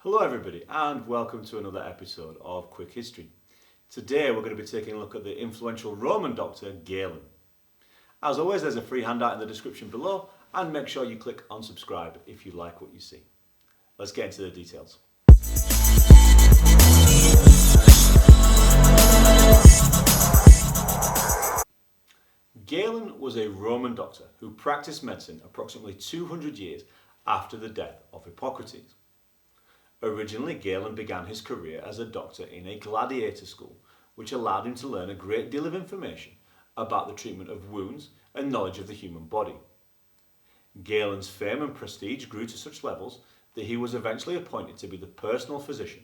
Hello everybody and welcome to another episode of Quick History. Today we're going to be taking a look at the influential Roman doctor Galen. As always, there's a free handout in the description below and make sure you click on subscribe if you like what you see. Let's get into the details. Galen was a Roman doctor who practiced medicine approximately 200 years after the death of Hippocrates. Originally, Galen began his career as a doctor in a gladiator school, which allowed him to learn a great deal of information about the treatment of wounds and knowledge of the human body. Galen's fame and prestige grew to such levels that he was eventually appointed to be the personal physician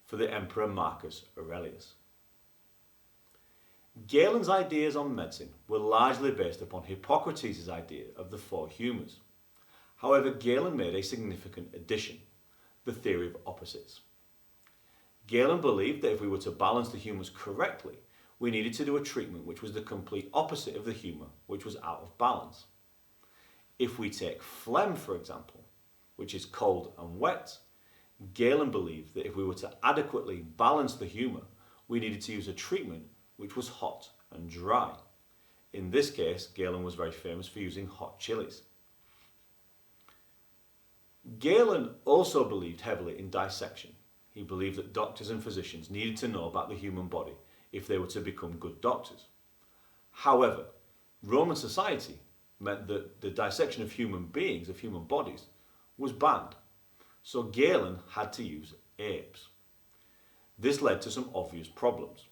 for the Emperor Marcus Aurelius. Galen's ideas on medicine were largely based upon Hippocrates' idea of the four humours. However, Galen made a significant addition: the theory of opposites. Galen believed that if we were to balance the humours correctly, we needed to do a treatment which was the complete opposite of the humour, which was out of balance. If we take phlegm, for example, which is cold and wet, Galen believed that if we were to adequately balance the humour, we needed to use a treatment which was hot and dry. In this case, Galen was very famous for using hot chilies. Galen also believed heavily in dissection. He believed that doctors and physicians needed to know about the human body if they were to become good doctors. However, Roman society meant that the dissection of human beings, of human bodies, was banned. So Galen had to use apes. This led to some obvious problems.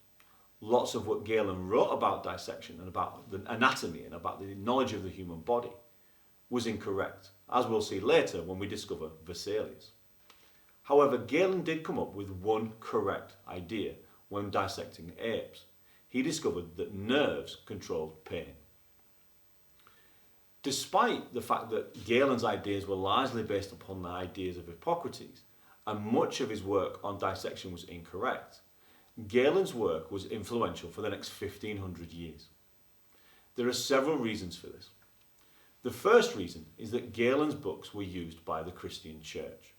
Lots of what Galen wrote about dissection and about the anatomy and about the knowledge of the human body was incorrect, as we'll see later when we discover Vesalius. However, Galen did come up with one correct idea when dissecting apes. He discovered that nerves controlled pain. Despite the fact that Galen's ideas were largely based upon the ideas of Hippocrates, and much of his work on dissection was incorrect, Galen's work was influential for the next 1500 years. There are several reasons for this. The first reason is that Galen's books were used by the Christian Church.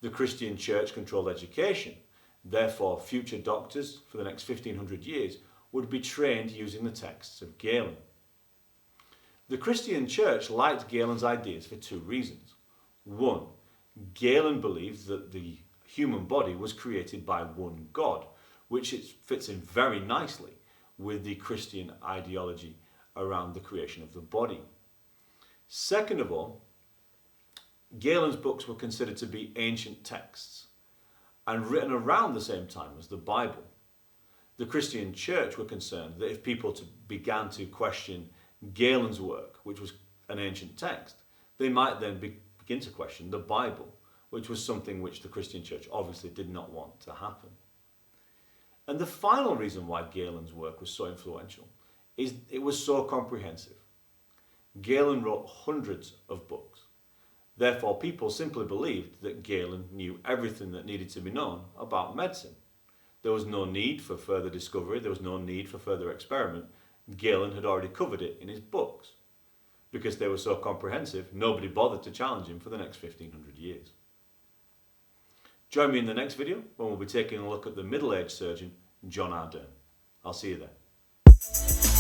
The Christian Church controlled education, therefore future doctors for the next 1500 years would be trained using the texts of Galen. The Christian Church liked Galen's ideas for two reasons. One, Galen believed that the human body was created by one God, which fits in very nicely with the Christian ideology around the creation of the body. Second of all, Galen's books were considered to be ancient texts and written around the same time as the Bible. The Christian Church were concerned that if people began to question Galen's work, which was an ancient text, they might then begin to question the Bible, which was something which the Christian Church obviously did not want to happen. And the final reason why Galen's work was so influential is it was so comprehensive. Galen wrote hundreds of books. Therefore, people simply believed that Galen knew everything that needed to be known about medicine. There was no need for further discovery, there was no need for further experiment. Galen had already covered it in his books. Because they were so comprehensive, nobody bothered to challenge him for the next 1500 years. Join me in the next video when we'll be taking a look at the middle-aged surgeon John Ardern. I'll see you there.